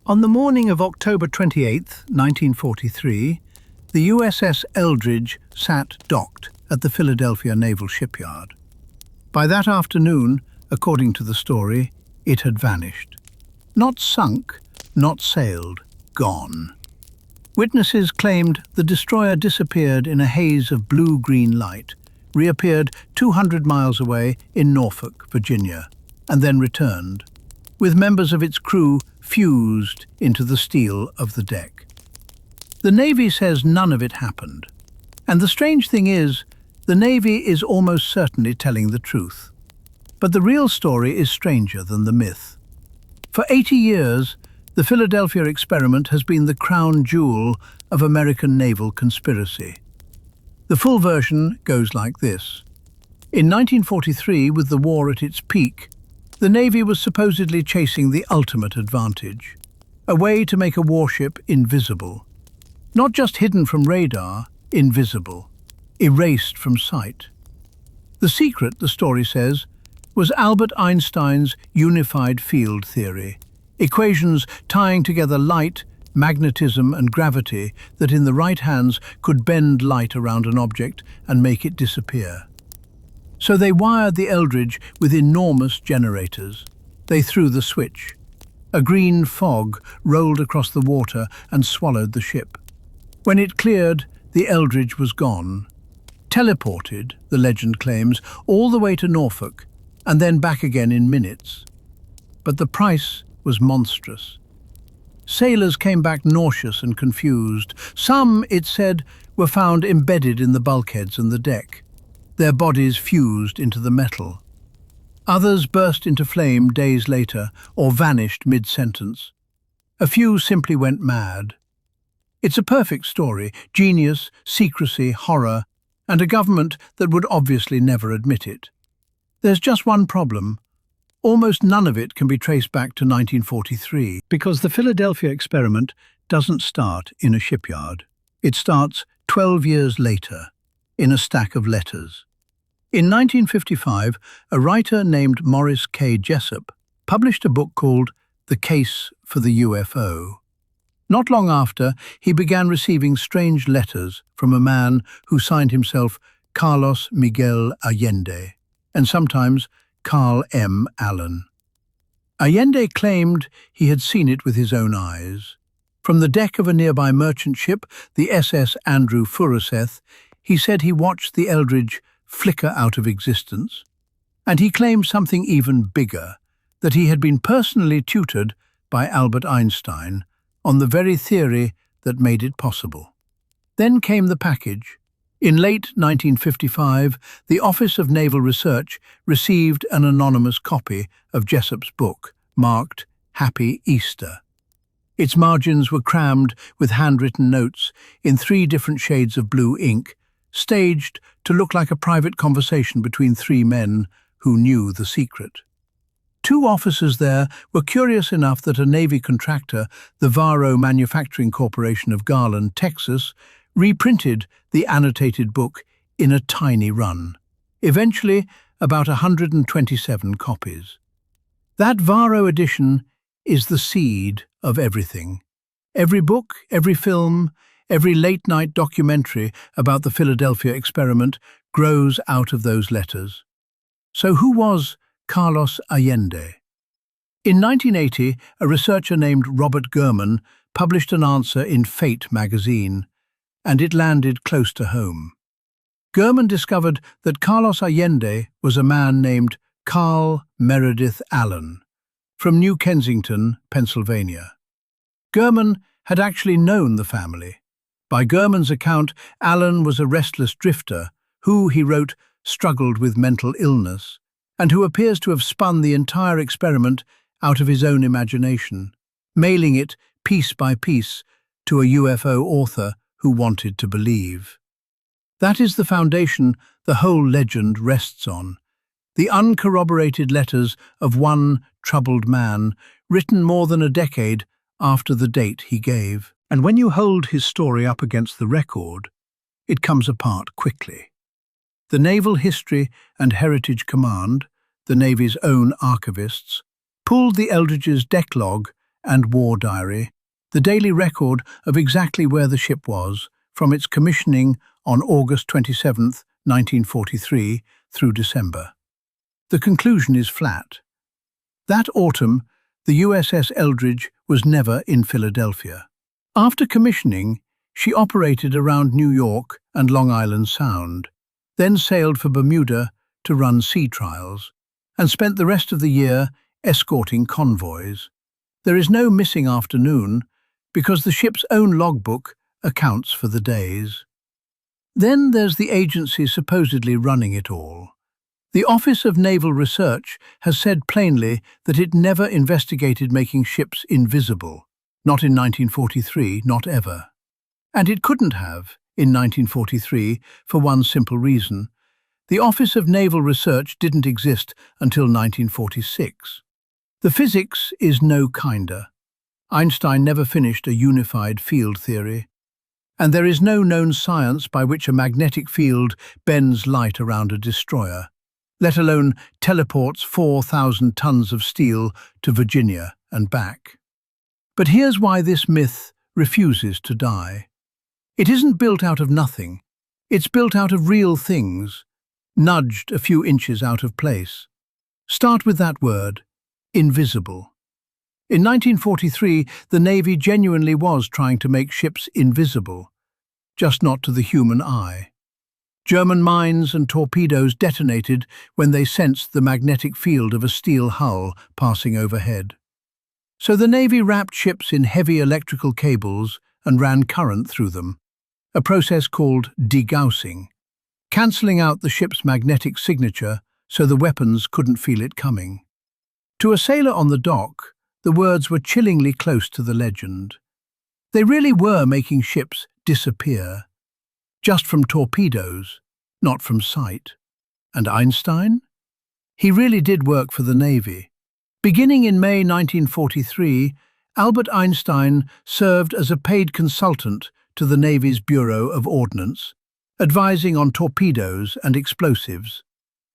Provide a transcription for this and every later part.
On the morning of October 28, 1943, the USS Eldridge sat docked at the Philadelphia Naval Shipyard. By that afternoon, according to the story, it had vanished. Not sunk, not sailed, gone. Witnesses claimed the destroyer disappeared in a haze of blue-green light, reappeared 200 miles away in Norfolk, Virginia, and then returned, with members of its crew fused into the steel of the deck. The Navy says none of it happened. And the strange thing is, the Navy is almost certainly telling the truth. But the real story is stranger than the myth. For 80 years, the Philadelphia experiment has been the crown jewel of American naval conspiracy. The full version goes like this. In 1943, with the war at its peak, the Navy was supposedly chasing the ultimate advantage, a way to make a warship invisible. Not just hidden from radar, invisible, erased from sight. The secret, the story says, was Albert Einstein's unified field theory, equations tying together light, magnetism and gravity that in the right hands could bend light around an object and make it disappear. So they wired the Eldridge with enormous generators. They threw the switch. A green fog rolled across the water and swallowed the ship. When it cleared, the Eldridge was gone. Teleported, the legend claims, all the way to Norfolk, and then back again in minutes. But the price was monstrous. Sailors came back nauseous and confused. Some, it said, were found embedded in the bulkheads and the deck, their bodies fused into the metal. Others burst into flame days later or vanished mid-sentence. A few simply went mad. It's a perfect story, genius, secrecy, horror, and a government that would obviously never admit it. There's just one problem. Almost none of it can be traced back to 1943, because the Philadelphia experiment doesn't start in a shipyard. It starts 12 years later, in a stack of letters. In 1955, a writer named Morris K. Jessup published a book called The Case for the UFO. Not long after, he began receiving strange letters from a man who signed himself Carlos Miguel Allende, and sometimes Carl M. Allen. Allende claimed he had seen it with his own eyes. From the deck of a nearby merchant ship, the SS Andrew Furuseth, he said he watched the Eldridge flicker out of existence. And he claimed something even bigger, that he had been personally tutored by Albert Einstein on the very theory that made it possible. Then came the package. In late 1955, the Office of Naval Research received an anonymous copy of Jessup's book, marked Happy Easter. Its margins were crammed with handwritten notes in 3 different shades of blue ink, staged to look like a private conversation between 3 men who knew the secret. 2 officers there were curious enough that a Navy contractor, the Varro Manufacturing Corporation of Garland, Texas, reprinted the annotated book in a tiny run, eventually about 127 copies. That Varro edition is the seed of everything. Every book, every film, every late-night documentary about the Philadelphia experiment grows out of those letters. So who was Carlos Allende? In 1980, a researcher named Robert Gurman published an answer in Fate magazine, and it landed close to home. Gurman discovered that Carlos Allende was a man named Carl Meredith Allen, from New Kensington, Pennsylvania. Gurman had actually known the family. By Gurman's account, Allen was a restless drifter who, he wrote, struggled with mental illness, and who appears to have spun the entire experiment out of his own imagination, mailing it piece by piece to a UFO author who wanted to believe. That is the foundation the whole legend rests on, the uncorroborated letters of one troubled man, written more than a decade after the date he gave. And when you hold his story up against the record, it comes apart quickly. The Naval History and Heritage Command, the Navy's own archivists, pulled the Eldridge's deck log and war diary, the daily record of exactly where the ship was from its commissioning on August 27, 1943, through December. The conclusion is flat. That autumn, the USS Eldridge was never in Philadelphia. After commissioning, she operated around New York and Long Island Sound, then sailed for Bermuda to run sea trials, and spent the rest of the year escorting convoys. There is no missing afternoon because the ship's own logbook accounts for the days. Then there's the agency supposedly running it all. The Office of Naval Research has said plainly that it never investigated making ships invisible, not in 1943, not ever. And it couldn't have, in 1943, for one simple reason. The Office of Naval Research didn't exist until 1946. The physics is no kinder. Einstein never finished a unified field theory. And there is no known science by which a magnetic field bends light around a destroyer, let alone teleports 4,000 tons of steel to Virginia and back. But here's why this myth refuses to die. It isn't built out of nothing. It's built out of real things, nudged a few inches out of place. Start with that word, invisible. In 1943, the Navy genuinely was trying to make ships invisible, just not to the human eye. German mines and torpedoes detonated when they sensed the magnetic field of a steel hull passing overhead. So the Navy wrapped ships in heavy electrical cables and ran current through them, a process called degaussing, cancelling out the ship's magnetic signature so the weapons couldn't feel it coming. To a sailor on the dock, the words were chillingly close to the legend. They really were making ships disappear, just from torpedoes, not from sight. And Einstein? He really did work for the Navy. Beginning in May 1943, Albert Einstein served as a paid consultant to the Navy's Bureau of Ordnance, advising on torpedoes and explosives,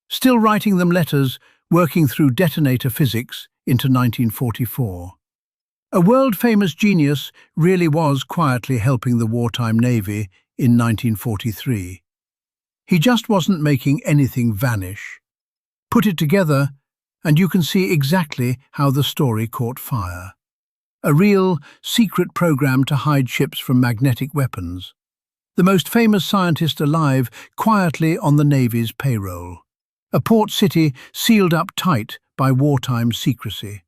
still writing them letters, working through detonator physics into 1944. A world-famous genius really was quietly helping the wartime Navy in 1943. He just wasn't making anything vanish. Put it together, and you can see exactly how the story caught fire. A real, secret program to hide ships from magnetic weapons. The most famous scientist alive quietly on the Navy's payroll. A port city sealed up tight by wartime secrecy.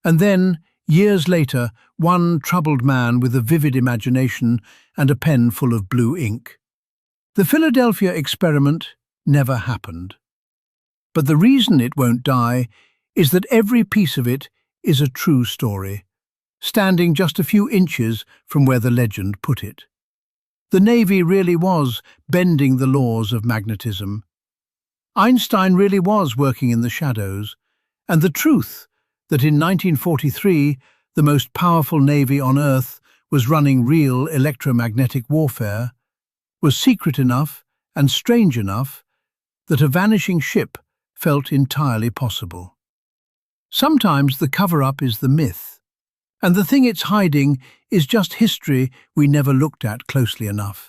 And then, years later, one troubled man with a vivid imagination and a pen full of blue ink. The Philadelphia experiment never happened. But the reason it won't die is that every piece of it is a true story, standing just a few inches from where the legend put it. The Navy really was bending the laws of magnetism. Einstein really was working in the shadows, and the truth that in 1943 the most powerful navy on Earth was running real electromagnetic warfare was secret enough and strange enough that a vanishing ship felt entirely possible. Sometimes the cover-up is the myth, and the thing it's hiding is just history we never looked at closely enough.